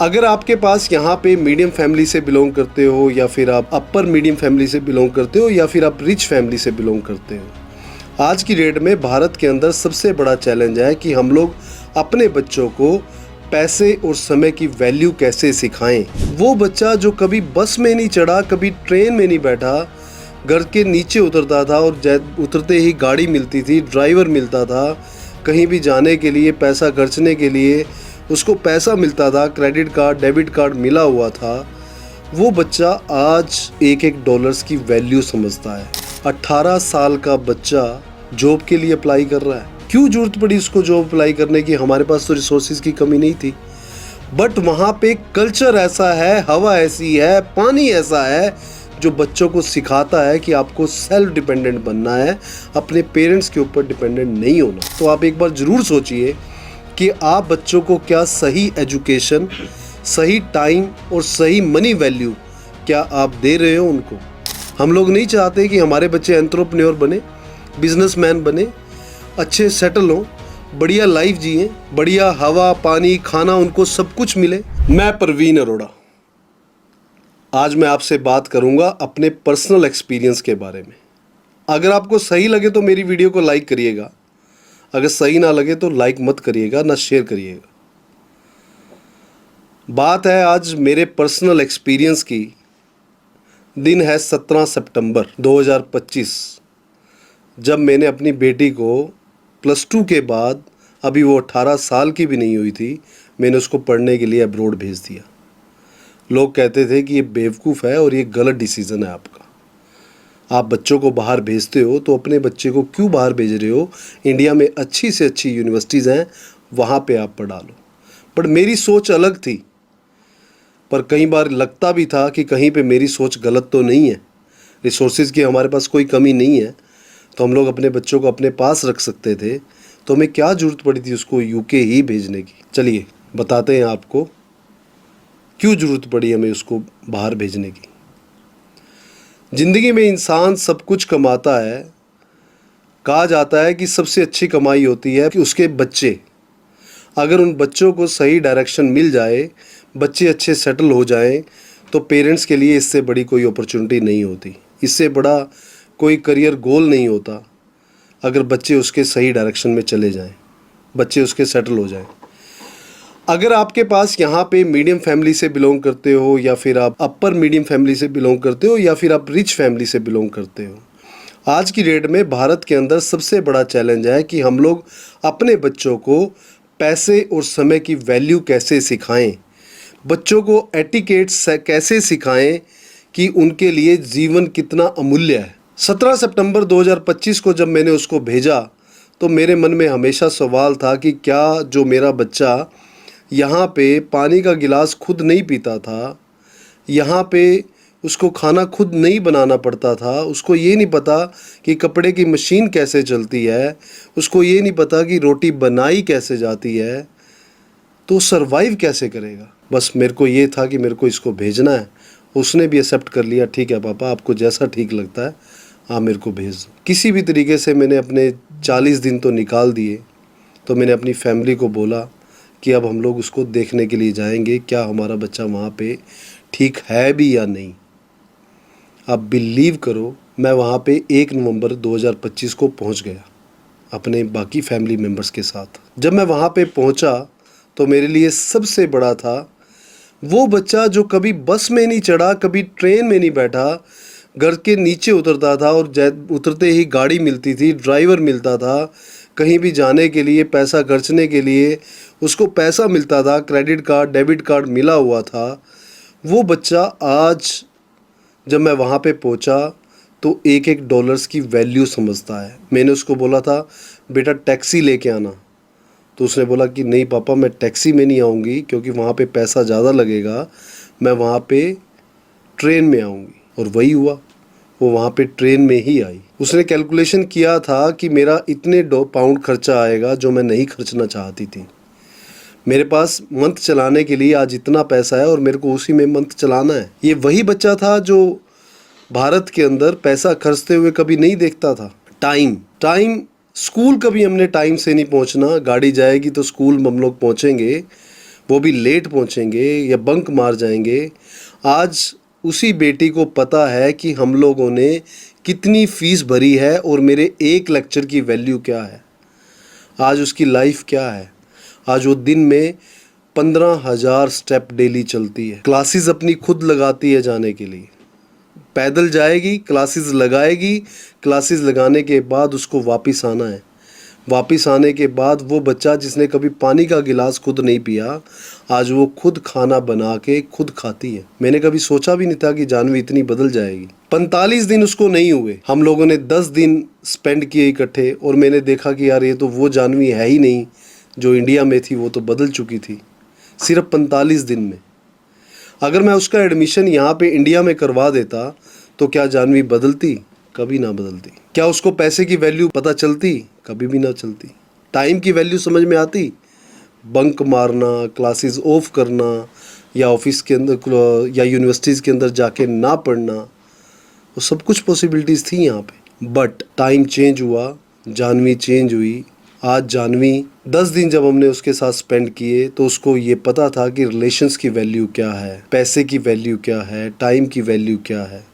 अगर आपके पास यहाँ पे मीडियम फैमिली से बिलोंग करते हो या फिर आप अपर मीडियम फैमिली से बिलोंग करते हो या फिर आप रिच फैमिली से बिलोंग करते हो, आज की डेट में भारत के अंदर सबसे बड़ा चैलेंज है कि हम लोग अपने बच्चों को पैसे और समय की वैल्यू कैसे सिखाएं। वो बच्चा जो कभी बस में नहीं चढ़ा, कभी ट्रेन में नहीं बैठा, घर के नीचे उतरता था और उतरते ही गाड़ी मिलती थी, ड्राइवर मिलता था, कहीं भी जाने के लिए पैसा खर्चने के लिए उसको पैसा मिलता था, क्रेडिट कार्ड डेबिट कार्ड मिला हुआ था, वो बच्चा आज एक एक डॉलर्स की वैल्यू समझता है। 18 साल का बच्चा जॉब के लिए अप्लाई कर रहा है। क्यों जरूरत पड़ी उसको जॉब अप्लाई करने की? हमारे पास तो रिसोर्सेज की कमी नहीं थी, बट वहाँ पे कल्चर ऐसा है, हवा ऐसी है, पानी ऐसा है जो बच्चों को सिखाता है कि आपको सेल्फ डिपेंडेंट बनना है, अपने पेरेंट्स के ऊपर डिपेंडेंट नहीं होना। तो आप एक बार ज़रूर सोचिए कि आप बच्चों को क्या सही एजुकेशन, सही टाइम और सही मनी वैल्यू क्या आप दे रहे हो उनको। हम लोग नहीं चाहते कि हमारे बच्चे एंटरप्रेन्योर बने, बिजनेसमैन बने, अच्छे सेटल हों, बढ़िया लाइफ जिए, बढ़िया हवा पानी खाना उनको सब कुछ मिले। मैं परवीन अरोड़ा, आज मैं आपसे बात करूंगा अपने पर्सनल एक्सपीरियंस के बारे में। अगर आपको सही लगे तो मेरी वीडियो को लाइक करिएगा, अगर सही ना लगे तो लाइक मत करिएगा, ना शेयर करिएगा। बात है आज मेरे पर्सनल एक्सपीरियंस की। दिन है 17 सितंबर 2025, जब मैंने अपनी बेटी को +2 के बाद, अभी वो 18 साल की भी नहीं हुई थी, मैंने उसको पढ़ने के लिए अब्रॉड भेज दिया। लोग कहते थे कि ये बेवकूफ़ है और ये गलत डिसीज़न है आपका। आप बच्चों को बाहर भेजते हो तो अपने बच्चे को क्यों बाहर भेज रहे हो? इंडिया में अच्छी से अच्छी यूनिवर्सिटीज़ हैं, वहाँ पे आप पढ़ा लो। बट मेरी सोच अलग थी, पर कई बार लगता भी था कि कहीं पे मेरी सोच गलत तो नहीं है। रिसोर्सेज की हमारे पास कोई कमी नहीं है, तो हम लोग अपने बच्चों को अपने पास रख सकते थे, तो हमें क्या ज़रूरत पड़ी थी उसको यूके ही भेजने की। चलिए बताते हैं आपको क्यों ज़रूरत पड़ी हमें उसको बाहर भेजने की। ज़िंदगी में इंसान सब कुछ कमाता है, कहा जाता है कि सबसे अच्छी कमाई होती है कि उसके बच्चे, अगर उन बच्चों को सही डायरेक्शन मिल जाए, बच्चे अच्छे सेटल हो जाएं, तो पेरेंट्स के लिए इससे बड़ी कोई अपॉर्चुनिटी नहीं होती, इससे बड़ा कोई करियर गोल नहीं होता। अगर बच्चे उसके सही डायरेक्शन में चले जाएं, बच्चे उसके सेटल हो जाएं। अगर आपके पास यहाँ पे मीडियम फैमिली से बिलोंग करते हो या फिर आप अपर मीडियम फैमिली से बिलोंग करते हो या फिर आप रिच फैमिली से बिलोंग करते हो, आज की डेट में भारत के अंदर सबसे बड़ा चैलेंज है कि हम लोग अपने बच्चों को पैसे और समय की वैल्यू कैसे सिखाएं, बच्चों को एटिकेट कैसे सिखाएं कि उनके लिए जीवन कितना अमूल्य है। 17 सितंबर 2025 को जब मैंने उसको भेजा तो मेरे मन में हमेशा सवाल था कि क्या जो मेरा बच्चा यहाँ पे पानी का गिलास खुद नहीं पीता था, यहाँ पे उसको खाना खुद नहीं बनाना पड़ता था, उसको ये नहीं पता कि कपड़े की मशीन कैसे चलती है, उसको ये नहीं पता कि रोटी बनाई कैसे जाती है, तो सर्वाइव कैसे करेगा। बस मेरे को ये था कि मेरे को इसको भेजना है। उसने भी एक्सेप्ट कर लिया, ठीक है पापा, आपको जैसा ठीक लगता है आप मेरे को भेज दो। किसी भी तरीके से मैंने अपने 40 दिन तो निकाल दिए। तो मैंने अपनी फैमिली को बोला कि अब हम लोग उसको देखने के लिए जाएंगे, क्या हमारा बच्चा वहाँ पे ठीक है भी या नहीं। आप बिलीव करो, मैं वहाँ पे 1 नवंबर 2025 को पहुँच गया अपने बाकी फैमिली मेम्बर्स के साथ। जब मैं वहाँ पे पहुँचा तो मेरे लिए सबसे बड़ा था वो बच्चा जो कभी बस में नहीं चढ़ा, कभी ट्रेन में नहीं बैठा, घर के नीचे उतरता था और उतरते ही गाड़ी मिलती थी, ड्राइवर मिलता था, कहीं भी जाने के लिए पैसा खर्चने के लिए उसको पैसा मिलता था, क्रेडिट कार्ड डेबिट कार्ड मिला हुआ था। वो बच्चा आज जब मैं वहाँ पे पहुँचा तो एक एक डॉलर्स की वैल्यू समझता है। मैंने उसको बोला था बेटा टैक्सी लेके आना, तो उसने बोला कि नहीं पापा मैं टैक्सी में नहीं आऊँगी क्योंकि वहाँ पे पैसा ज़्यादा लगेगा, मैं वहाँ पे ट्रेन में आऊँगी। और वही हुआ, वो वहाँ पे ट्रेन में ही आई। उसने कैलकुलेशन किया था कि मेरा इतने पाउंड खर्चा आएगा जो मैं नहीं खर्चना चाहती थी। मेरे पास मंथ चलाने के लिए आज इतना पैसा है और मेरे को उसी में मंथ चलाना है। ये वही बच्चा था जो भारत के अंदर पैसा खर्चते हुए कभी नहीं देखता था। टाइम स्कूल कभी हमने टाइम से नहीं पहुंचना, गाड़ी जाएगी तो स्कूल हम लोग पहुंचेंगे, वो भी लेट पहुंचेंगे या बंक मार जाएंगे। आज उसी बेटी को पता है कि हम लोगों ने कितनी फ़ीस भरी है और मेरे एक लेक्चर की वैल्यू क्या है। आज उसकी लाइफ क्या है। आज वो दिन में 15,000 स्टेप डेली चलती है, क्लासेस अपनी खुद लगाती है जाने के लिए, पैदल जाएगी, क्लासेस लगाएगी, क्लासेस लगाने के बाद उसको वापस आना है। वापस आने के बाद वो बच्चा जिसने कभी पानी का गिलास खुद नहीं पिया, आज वो खुद खाना बना के खुद खाती है। मैंने कभी सोचा भी नहीं था कि जानवी इतनी बदल जाएगी। 45 दिन उसको नहीं हुए, हम लोगों ने 10 दिन स्पेंड किए इकट्ठे, और मैंने देखा कि यार ये तो वो जानवी है ही नहीं जो इंडिया में थी, वो तो बदल चुकी थी सिर्फ 45 दिन में। अगर मैं उसका एडमिशन यहाँ पे इंडिया में करवा देता तो क्या जानवी बदलती? कभी ना बदलती। क्या उसको पैसे की वैल्यू पता चलती? कभी भी ना चलती। टाइम की वैल्यू समझ में आती? बंक मारना, क्लासेस ऑफ करना, या ऑफिस के अंदर या यूनिवर्सिटीज़ के अंदर जाके ना पढ़ना, वो सब कुछ पॉसिबिलिटीज़ थी यहाँ पे। बट टाइम चेंज हुआ, जानवी चेंज हुई। आज जानवी 10 दिन जब हमने उसके साथ स्पेंड किए तो उसको ये पता था कि रिलेशंस की वैल्यू क्या है, पैसे की वैल्यू क्या है, टाइम की वैल्यू क्या है।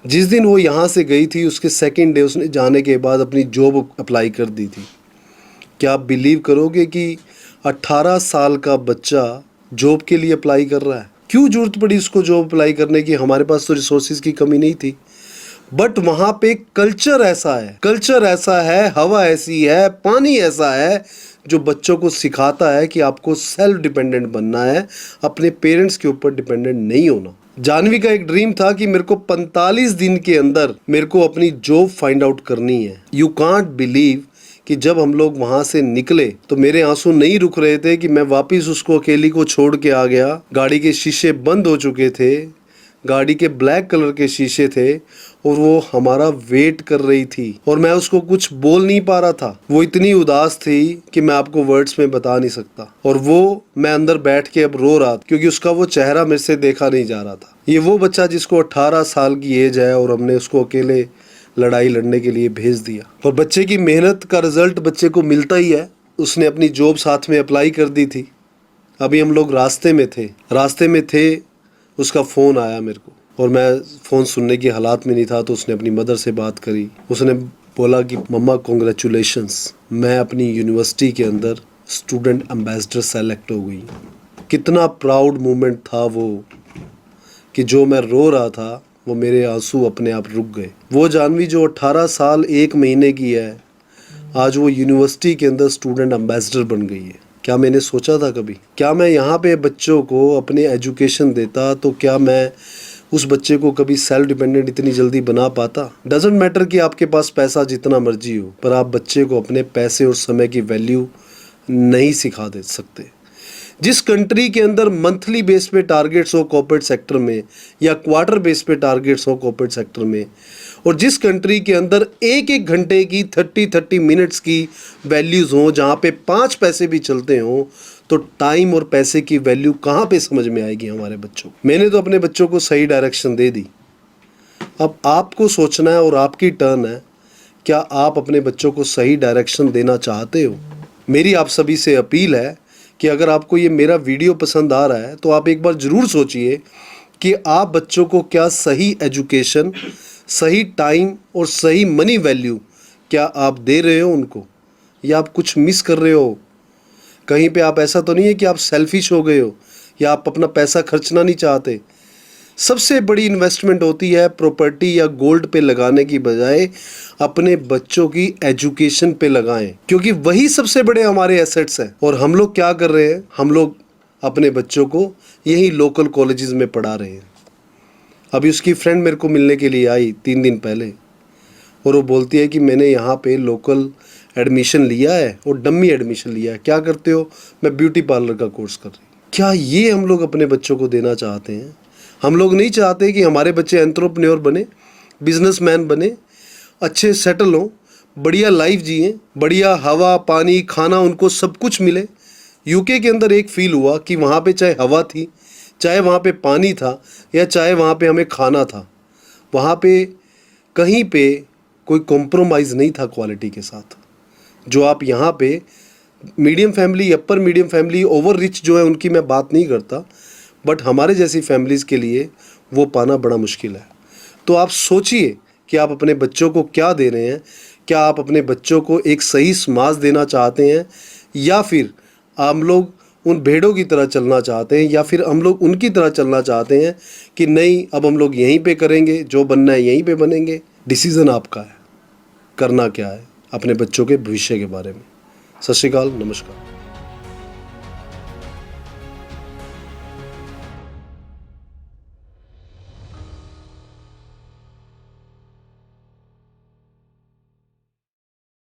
जिस दिन वो यहाँ से गई थी उसके सेकेंड डे उसने जाने के बाद अपनी जॉब अप्लाई कर दी थी। क्या आप बिलीव करोगे कि 18 साल का बच्चा जॉब के लिए अप्लाई कर रहा है? क्यों जरूरत पड़ी उसको जॉब अप्लाई करने की? हमारे पास तो रिसोर्सेज की कमी नहीं थी, बट वहाँ पे कल्चर ऐसा है, हवा ऐसी है, पानी ऐसा है जो बच्चों को सिखाता है कि आपको सेल्फ डिपेंडेंट बनना है, अपने पेरेंट्स के ऊपर डिपेंडेंट नहीं होना। जानवी का एक ड्रीम था कि मेरे को 45 दिन के अंदर मेरे को अपनी जॉब फाइंड आउट करनी है। यू कांट बिलीव कि जब हम लोग वहाँ से निकले तो मेरे आंसू नहीं रुक रहे थे कि मैं वापस उसको अकेली को छोड़ के आ गया। गाड़ी के शीशे बंद हो चुके थे, गाड़ी के ब्लैक कलर के शीशे थे, और वो हमारा वेट कर रही थी, और मैं उसको कुछ बोल नहीं पा रहा था। वो इतनी उदास थी कि मैं आपको वर्ड्स में बता नहीं सकता। और वो मैं अंदर बैठ के अब रो रहा था क्योंकि उसका वो चेहरा मेरे से देखा नहीं जा रहा था। ये वो बच्चा जिसको 18 साल की एज है और हमने उसको अकेले लड़ाई लड़ने के लिए भेज दिया, और बच्चे की मेहनत का रिजल्ट बच्चे को मिलता ही है। उसने अपनी जॉब साथ में अप्लाई कर दी थी। अभी हम लोग रास्ते में थे, उसका फ़ोन आया मेरे को, और मैं फ़ोन सुनने की हालात में नहीं था। तो उसने अपनी मदर से बात करी। उसने बोला कि मम्मा कॉन्ग्रेचुलेशंस, मैं अपनी यूनिवर्सिटी के अंदर स्टूडेंट एम्बेसडर सेलेक्ट हो गई। कितना प्राउड मोमेंट था वो, कि जो मैं रो रहा था वो मेरे आंसू अपने आप रुक गए। वो जानवी जो 18 साल 1 महीने की है, आज वो यूनिवर्सिटी के अंदर स्टूडेंट एम्बेसडर बन गई है। क्या मैंने सोचा था कभी? क्या मैं यहाँ पे बच्चों को अपने एजुकेशन देता तो क्या मैं उस बच्चे को कभी सेल्फ डिपेंडेंट इतनी जल्दी बना पाता? डजेंट मैटर कि आपके पास पैसा जितना मर्जी हो, पर आप बच्चे को अपने पैसे और समय की वैल्यू नहीं सिखा दे सकते। जिस कंट्री के अंदर मंथली बेस पे टारगेट्स हो कॉर्पोरेट सेक्टर में, या क्वार्टर बेस पे टारगेट्स हो कॉर्पोरेट सेक्टर में, और जिस कंट्री के अंदर एक एक घंटे की 30 मिनट्स की वैल्यूज़ हों, जहाँ पे 5 पैसे भी चलते हों, तो टाइम और पैसे की वैल्यू कहाँ पे समझ में आएगी हमारे बच्चों को? मैंने तो अपने बच्चों को सही डायरेक्शन दे दी। अब आपको सोचना है और आपकी टर्न है, क्या आप अपने बच्चों को सही डायरेक्शन देना चाहते हो? मेरी आप सभी से अपील है कि अगर आपको ये मेरा वीडियो पसंद आ रहा है तो आप एक बार ज़रूर सोचिए कि आप बच्चों को क्या सही एजुकेशन, सही टाइम और सही मनी वैल्यू क्या आप दे रहे हो उनको, या आप कुछ मिस कर रहे हो? कहीं पे आप ऐसा तो नहीं है कि आप सेल्फिश हो गए हो या आप अपना पैसा खर्चना नहीं चाहते? सबसे बड़ी इन्वेस्टमेंट होती है प्रॉपर्टी या गोल्ड पे लगाने की बजाय अपने बच्चों की एजुकेशन पे लगाएं, क्योंकि वही सबसे बड़े हमारे एसेट्स हैं। और हम लोग क्या कर रहे हैं? हम लोग अपने बच्चों को यही लोकल कॉलेजेस में पढ़ा रहे हैं। अभी उसकी फ्रेंड मेरे को मिलने के लिए आई 3 दिन पहले, और वो बोलती है कि मैंने यहाँ पे लोकल एडमिशन लिया है और डम्मी एडमिशन लिया है। क्या करते हो? मैं ब्यूटी पार्लर का कोर्स कर रही हूँ। क्या ये हम लोग अपने बच्चों को देना चाहते हैं? हम लोग नहीं चाहते कि हमारे बच्चे एंटरप्रेन्योर बने, बिजनेसमैन बने, अच्छे सेटल हों, बढ़िया लाइफ जिएं, बढ़िया हवा, पानी, खाना उनको सब कुछ मिले। यूके के अंदर एक फील हुआ कि वहाँ पे चाहे हवा थी, चाहे वहाँ पे पानी था, या चाहे वहाँ पे हमें खाना था, वहाँ पे कहीं पे कोई कॉम्प्रोमाइज़ नहीं था क्वालिटी के साथ। जो आप यहाँ पे मीडियम फैमिली, अपर मीडियम फैमिली, ओवर रिच जो है उनकी मैं बात नहीं करता, बट हमारे जैसी फैमिलीज़ के लिए वो पाना बड़ा मुश्किल है। तो आप सोचिए कि आप अपने बच्चों को क्या दे रहे हैं। क्या आप अपने बच्चों को एक सही समाज देना चाहते हैं, या फिर हम लोग उन भेड़ों की तरह चलना चाहते हैं, या फिर हम लोग उनकी तरह चलना चाहते हैं कि नहीं अब हम लोग यहीं पे करेंगे, जो बनना है यहीं पे बनेंगे। डिसीज़न आपका है, करना क्या है अपने बच्चों के भविष्य के बारे में। सत श्री अकाल, नमस्कार।